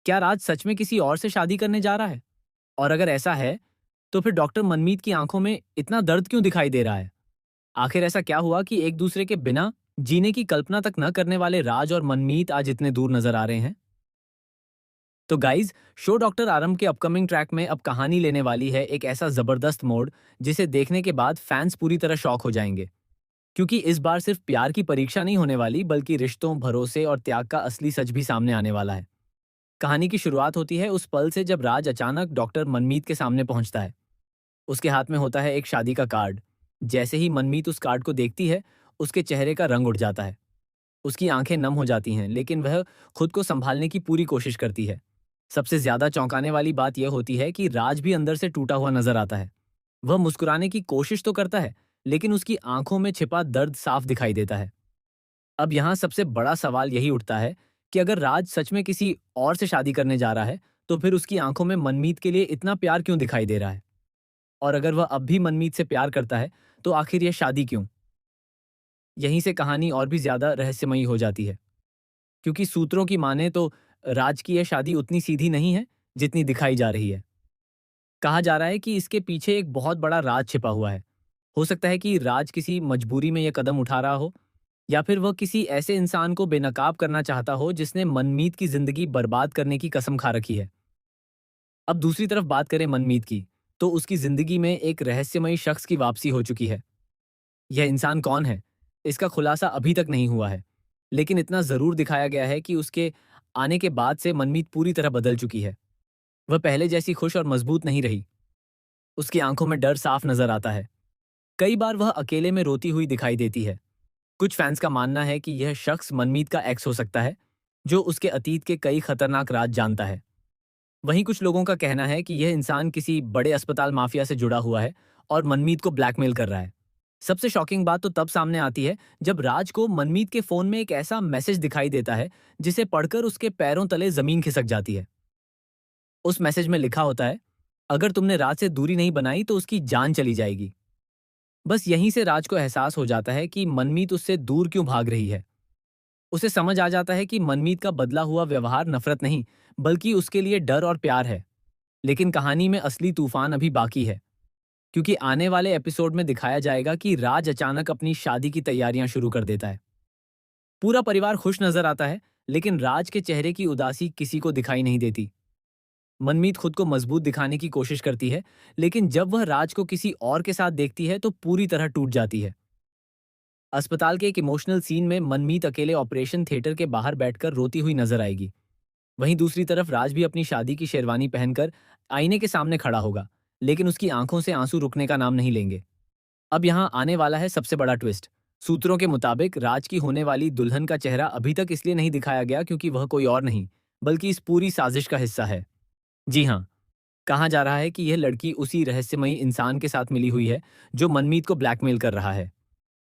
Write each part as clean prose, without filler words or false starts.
क्या राज सच में किसी और से शादी करने जा रहा है? और अगर ऐसा है, तो फिर डॉक्टर मनमीत की आंखों में इतना दर्द क्यों दिखाई दे रहा है? आखिर ऐसा क्या हुआ कि एक दूसरे के बिना जीने की कल्पना तक न करने वाले राज और मनमीत आज इतने दूर नजर आ रहे हैं? तो गाइज, शो डॉक्टर आरंभ के अपकमिंग ट्रैक में अब कहानी लेने वाली है एक ऐसा जबरदस्त मोड़ जिसे देखने के बाद फैंस पूरी तरह शॉक हो जाएंगे। क्योंकि इस बार सिर्फ प्यार की परीक्षा नहीं होने वाली, बल्कि रिश्तों, भरोसे और त्याग का असली सच भी सामने आने वाला है। कहानी की शुरुआत होती है उस पल से जब राज अचानक डॉक्टर मनमीत के सामने पहुंचता है। उसके हाथ में होता है एक शादी का कार्ड। जैसे ही मनमीत उस कार्ड को देखती है, उसके चेहरे का रंग उड़ जाता है। उसकी आंखें नम हो जाती हैं, लेकिन वह खुद को संभालने की पूरी कोशिश करती है। सबसे ज्यादा चौंकाने वाली बात यह होती है कि राज भी अंदर से टूटा हुआ नजर आता है। वह मुस्कुराने की कोशिश तो करता है, लेकिन उसकी आंखों में छिपा दर्द साफ दिखाई देता है। अब यहाँ सबसे बड़ा सवाल यही उठता है कि अगर राज सच में किसी और से शादी करने जा रहा है, तो फिर उसकी आंखों में मनमीत के लिए इतना प्यार क्यों दिखाई दे रहा है? और अगर वह अब भी मनमीत से प्यार करता है, तो आखिर यह शादी क्यों? यहीं से कहानी और भी ज्यादा रहस्यमयी हो जाती है। क्योंकि सूत्रों की माने तो राज की यह शादी उतनी सीधी नहीं है जितनी दिखाई जा रही है। कहा जा रहा है कि इसके पीछे एक बहुत बड़ा राज छिपा हुआ है। हो सकता है कि राज किसी मजबूरी में यह कदम उठा रहा हो, या फिर वह किसी ऐसे इंसान को बेनकाब करना चाहता हो जिसने मनमीत की जिंदगी बर्बाद करने की कसम खा रखी है। अब दूसरी तरफ बात करें मनमीत की, तो उसकी जिंदगी में एक रहस्यमयी शख्स की वापसी हो चुकी है। यह इंसान कौन है, इसका खुलासा अभी तक नहीं हुआ है, लेकिन इतना जरूर दिखाया गया है कि उसके आने के बाद से मनमीत पूरी तरह बदल चुकी है। वह पहले जैसी खुश और मजबूत नहीं रही। उसकी आंखों में डर साफ नजर आता है। कई बार वह अकेले में रोती हुई दिखाई देती है। कुछ फैंस का मानना है कि यह शख्स मनमीत का एक्स हो सकता है, जो उसके अतीत के कई खतरनाक राज जानता है। वहीं कुछ लोगों का कहना है कि यह इंसान किसी बड़े अस्पताल माफिया से जुड़ा हुआ है और मनमीत को ब्लैकमेल कर रहा है। सबसे शॉकिंग बात तो तब सामने आती है जब राज को मनमीत के फोन में एक ऐसा मैसेज दिखाई देता है जिसे पढ़कर उसके पैरों तले जमीन खिसक जाती है। उस मैसेज में लिखा होता है, अगर तुमने राज से दूरी नहीं बनाई तो उसकी जान चली जाएगी। बस यहीं से राज को एहसास हो जाता है कि मनमीत उससे दूर क्यों भाग रही है। उसे समझ आ जाता है कि मनमीत का बदला हुआ व्यवहार नफरत नहीं, बल्कि उसके लिए डर और प्यार है। लेकिन कहानी में असली तूफान अभी बाकी है, क्योंकि आने वाले एपिसोड में दिखाया जाएगा कि राज अचानक अपनी शादी की तैयारियां शुरू कर देता है। पूरा परिवार खुश नजर आता है, लेकिन राज के चेहरे की उदासी किसी को दिखाई नहीं देती। मनमीत खुद को मजबूत दिखाने की कोशिश करती है, लेकिन जब वह राज को किसी और के साथ देखती है तो पूरी तरह टूट जाती है। अस्पताल के एक इमोशनल सीन में मनमीत अकेले ऑपरेशन थिएटर के बाहर बैठकर रोती हुई नजर आएगी। वहीं दूसरी तरफ राज भी अपनी शादी की शेरवानी पहनकर आईने के सामने खड़ा होगा, लेकिन उसकी आंखों से आंसू रुकने का नाम नहीं लेंगे। अब यहाँ आने वाला है सबसे बड़ा ट्विस्ट। सूत्रों के मुताबिक राज की होने वाली दुल्हन का चेहरा अभी तक इसलिए नहीं दिखाया गया क्योंकि वह कोई और नहीं, बल्कि इस पूरी साजिश का हिस्सा है। जी हाँ, कहा जा रहा है कि यह लड़की उसी रहस्यमयी इंसान के साथ मिली हुई है जो मनमीत को ब्लैकमेल कर रहा है।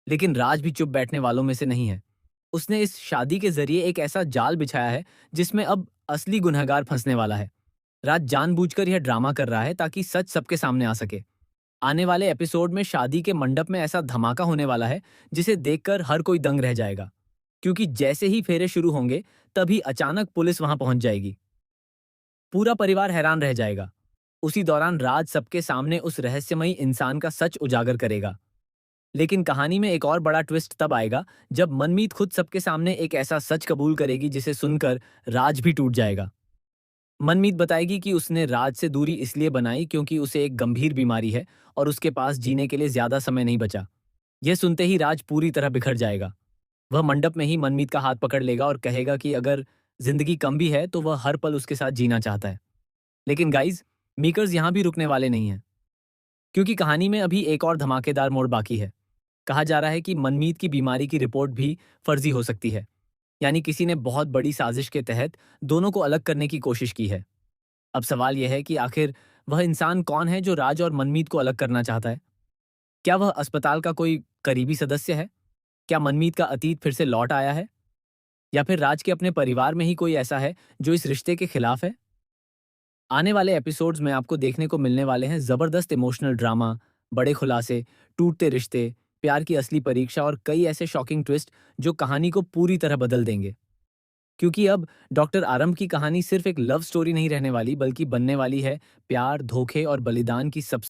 लेकिन राज भी चुप बैठने वालों में से नहीं है। उसने इस शादी के जरिए एक ऐसा जाल बिछाया है जिसमें अब असली गुनहगार फंसने वाला है। राज जानबूझकर यह ड्रामा कर रहा है ताकि सच सबके सामने आ सके। आने वाले एपिसोड में शादी के मंडप में ऐसा धमाका होने वाला है जिसे देखकर हर कोई दंग रह जाएगा। क्योंकि जैसे ही फेरे शुरू होंगे, तभी अचानक पुलिस वहां पहुंच जाएगी। पूरा परिवार हैरान रह जाएगा। उसी दौरान राज सबके सामने उस रहस्यमयी इंसान का सच उजागर करेगा। लेकिन कहानी में एक और बड़ा ट्विस्ट तब आएगा जब मनमीत खुद सबके सामने एक ऐसा सच कबूल करेगी जिसे सुनकर राज भी टूट जाएगा। मनमीत बताएगी कि उसने राज से दूरी इसलिए बनाई क्योंकि उसे एक गंभीर बीमारी है और उसके पास जीने के लिए ज्यादा समय नहीं बचा। यह सुनते ही राज पूरी तरह बिखर जाएगा। वह मंडप में ही मनमीत का हाथ पकड़ लेगा और कहेगा कि अगर जिंदगी कम भी है तो वह हर पल उसके साथ जीना चाहता है। लेकिन गाइज, मेकर्स यहां भी रुकने वाले नहीं हैं, क्योंकि कहानी में अभी एक और धमाकेदार मोड़ बाकी है। कहा जा रहा है कि मनमीत की बीमारी की रिपोर्ट भी फर्जी हो सकती है, यानी किसी ने बहुत बड़ी साजिश के तहत दोनों को अलग करने की कोशिश की है। अब सवाल यह है कि आखिर वह इंसान कौन है जो राज और मनमीत को अलग करना चाहता है? क्या वह अस्पताल का कोई करीबी सदस्य है? क्या मनमीत का अतीत फिर से लौट आया है? या फिर राज के अपने परिवार में ही कोई ऐसा है जो इस रिश्ते के खिलाफ है? आने वाले एपिसोड्स में आपको देखने को मिलने वाले हैं जबरदस्त इमोशनल ड्रामा, बड़े खुलासे, टूटते रिश्ते, प्यार की असली परीक्षा और कई ऐसे शॉकिंग ट्विस्ट जो कहानी को पूरी तरह बदल देंगे। क्योंकि अब डॉक्टर आरंभ की कहानी सिर्फ एक लव स्टोरी नहीं रहने वाली, बल्कि बनने वाली है प्यार, धोखे और बलिदान की सब